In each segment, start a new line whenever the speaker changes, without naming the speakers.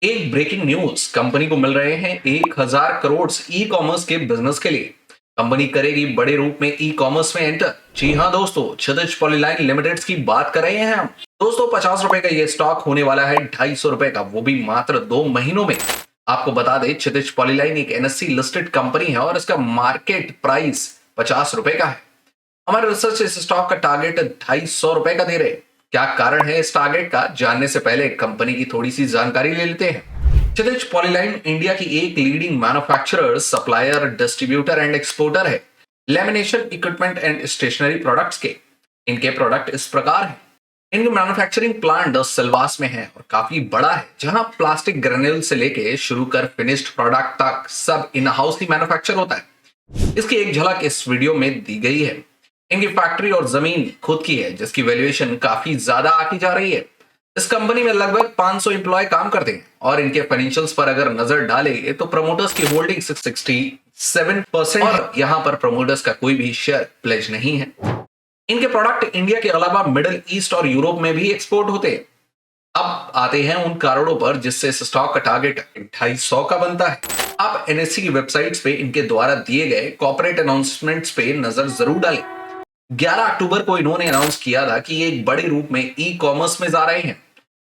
एक breaking news, company को मिल रहे हैं 1000 करोड़ ई कॉमर्स के बिजनेस के लिए। कंपनी करेगी बड़े रूप में ई कॉमर्स में एंटर। जी हाँ दोस्तों, क्षितिज पॉलीलाइन लिमिटेड की बात कर रहे हैं हम। दोस्तों, 50 रुपए का ये स्टॉक होने वाला है 250 रुपए का, वो भी मात्र 2 महीनों में। आपको बता दें, क्षितिज पॉलीलाइन एक एनएससी लिस्टेड कंपनी है और इसका मार्केट प्राइस 50 रुपए का है। हमारे रिसर्च इस स्टॉक का टारगेट 250 रुपए का दे रहे हैं। क्या कारण है इस टारगेट का, जानने से पहले कंपनी की थोड़ी सी जानकारी ले लेते हैं। क्षितिज पॉलीलाइन इंडिया की एक leading manufacturer, supplier, distributor and exporter है lamination equipment and stationery products के। इनके प्रोडक्ट इस प्रकार है। इनका मैन्युफैक्चरिंग प्लांट सिलवास में है और काफी बड़ा है, जहां प्लास्टिक ग्रेन्यूल से लेके शुरू कर फिनिश्ड प्रोडक्ट तक सब इन हाउस ही मैन्युफैक्चर होता है। इसकी एक झलक इस वीडियो में दी गई है। इनकी फैक्ट्री और जमीन खुद की है, जिसकी वैल्यूएशन काफी ज्यादा आकी जा रही है। इस कंपनी में लगभग 500 एम्प्लॉय काम करते हैं और इनके फाइनेंशियल्स पर अगर नजर डाले तो प्रमोटर्स की होल्डिंग 67% और यहाँ पर प्रमोटर्स का कोई भी शेयर प्लेज नहीं है। इनके प्रोडक्ट इंडिया के अलावा मिडिल ईस्ट और यूरोप में भी एक्सपोर्ट होते हैं। अब आते हैं उन कारणों पर जिससे इस स्टॉक का टारगेट 250 का बनता है। आप एनएससी की वेबसाइट्स पे इनके द्वारा दिए गए कॉर्पोरेट अनाउंसमेंट्स पे नजर जरूर डालें। 11 अक्टूबर को इन्होंने अनाउंस किया था कि ये एक बड़े रूप में ई कॉमर्स में जा रहे हैं।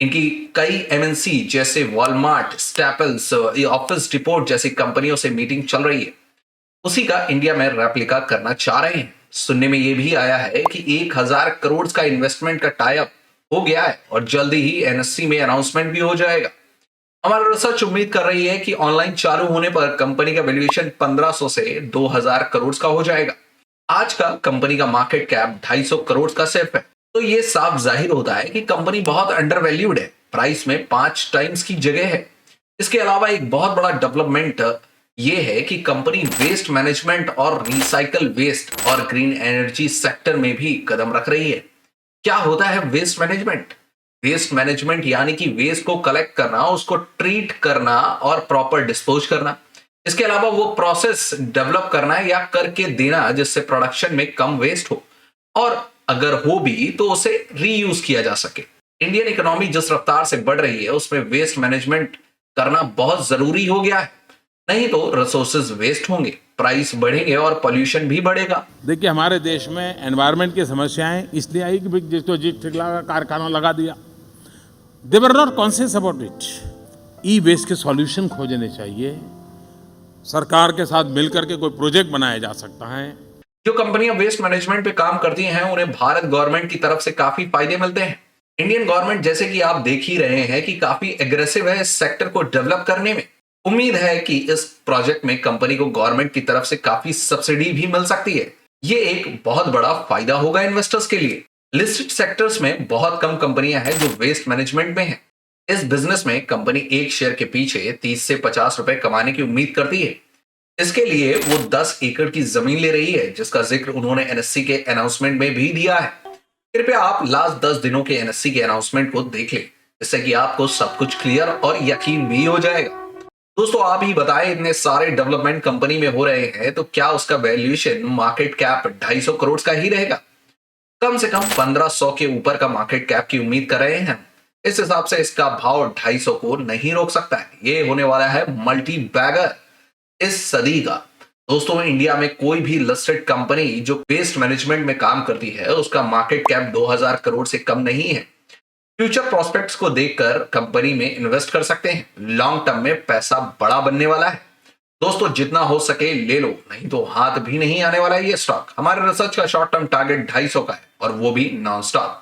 इनकी कई एमएनसी जैसे वॉलमार्ट, स्टैपल्स, ऑफिस डिपोट जैसी कंपनियों से मीटिंग चल रही है। उसी का इंडिया में रेप्लिका करना चाह रहे हैं। सुनने में ये भी आया है कि 1000 करोड़ का इन्वेस्टमेंट का टाई अप हो गया है और जल्दी ही एनएससी में अनाउंसमेंट भी हो जाएगा। हमारा रिसर्च उम्मीद कर रही है कि ऑनलाइन चालू होने पर कंपनी का वैल्यूएशन 1500 से 2000 करोड़ का हो जाएगा। आज का कंपनी का मार्केट कैप 250 करोड़ का सिर्फ है। तो ये साफ जाहिर होता है कि कंपनी बहुत अंडर वैल्यूड है। प्राइस में 5 टाइम्स की जगह है। इसके अलावा एक बहुत बड़ा डेवलपमेंट ये है कि कंपनी वेस्ट मैनेजमेंट और रिसाइकल वेस्ट और ग्रीन एनर्जी सेक्टर में भी कदम रख रही है। क्या होता है वेस्ट मैनेजमेंट? वेस्ट मैनेजमेंट यानी कि वेस्ट को कलेक्ट करना, उसको ट्रीट करना और प्रॉपर डिस्पोज करना। इसके अलावा वो प्रोसेस डेवलप करना है या करके देना जिससे प्रोडक्शन में कम वेस्ट हो, और अगर हो भी तो उसे रीयूज किया जा सके। इंडियन इकोनॉमी जिस रफ्तार से बढ़ रही है उसमें वेस्ट मैनेजमेंट करना बहुत जरूरी हो गया है। नहीं तो रिसोर्सेज वेस्ट होंगे, प्राइस बढ़ेंगे और पॉल्यूशन भी बढ़ेगा।
देखिए, हमारे देश में एनवायरनमेंट की समस्याएं इसलिए आई कि जिसको जिस ठिकाना कारखाना लगा दिया, they were not conscious about it. E waste के सॉल्यूशन खोजने चाहिए। सरकार के साथ मिलकर के कोई प्रोजेक्ट बनाया जा सकता है।
जो कंपनियां वेस्ट मैनेजमेंट पे काम करती हैं उन्हें भारत गवर्नमेंट की तरफ से काफी फायदे मिलते हैं। इंडियन गवर्नमेंट, जैसे कि आप देख ही रहे हैं, कि काफी एग्रेसिव है इस सेक्टर को डेवलप करने में। उम्मीद है कि इस प्रोजेक्ट में कंपनी को गवर्नमेंट की तरफ से काफी सब्सिडी भी मिल सकती है। ये एक बहुत बड़ा फायदा होगा इन्वेस्टर्स के लिए। लिस्टेड सेक्टर्स में बहुत कम कंपनियां हैं जो वेस्ट मैनेजमेंट में हैं। इस बिजनेस में कंपनी एक शेयर के पीछे 30 से 50 रुपए कमाने की उम्मीद करती है। इसके लिए वो 10 एकड़ की जमीन ले रही है, जिसका जिक्र उन्होंने एनएससी के अनाउंसमेंट में भी दिया है। कृपया आप लास्ट 10 दिनों के एनएससी के अनाउंसमेंट को देख लें, जिससे कि आपको सब कुछ क्लियर और यकीन भी हो जाएगा। दोस्तों, आप ही बताएं, इतने सारे डेवलपमेंट कंपनी में हो रहे हैं तो क्या उसका वैल्यूएशन मार्केट कैप 250 करोड़ का ही रहेगा? कम से कम 1500 के ऊपर का मार्केट कैप की उम्मीद कर रहे हैं। इस हिसाब से इसका भाव 250 को नहीं रोक सकता है। ये होने वाला है मल्टी बैगर इस सदी का। दोस्तों, इंडिया में कोई भी लिस्टेड कंपनी जो वेस्ट मैनेजमेंट में काम करती है उसका मार्केट कैप 2000 करोड़ से कम नहीं है। फ्यूचर प्रोस्पेक्ट्स को देखकर कंपनी में इन्वेस्ट कर सकते हैं। लॉन्ग टर्म में पैसा बड़ा बनने वाला है। दोस्तों, जितना हो सके ले लो, नहीं तो हाथ भी नहीं आने वाला है ये स्टॉक। हमारे रिसर्च का शॉर्ट टर्म टारगेट 250 का है और वो भी नॉन स्टॉप।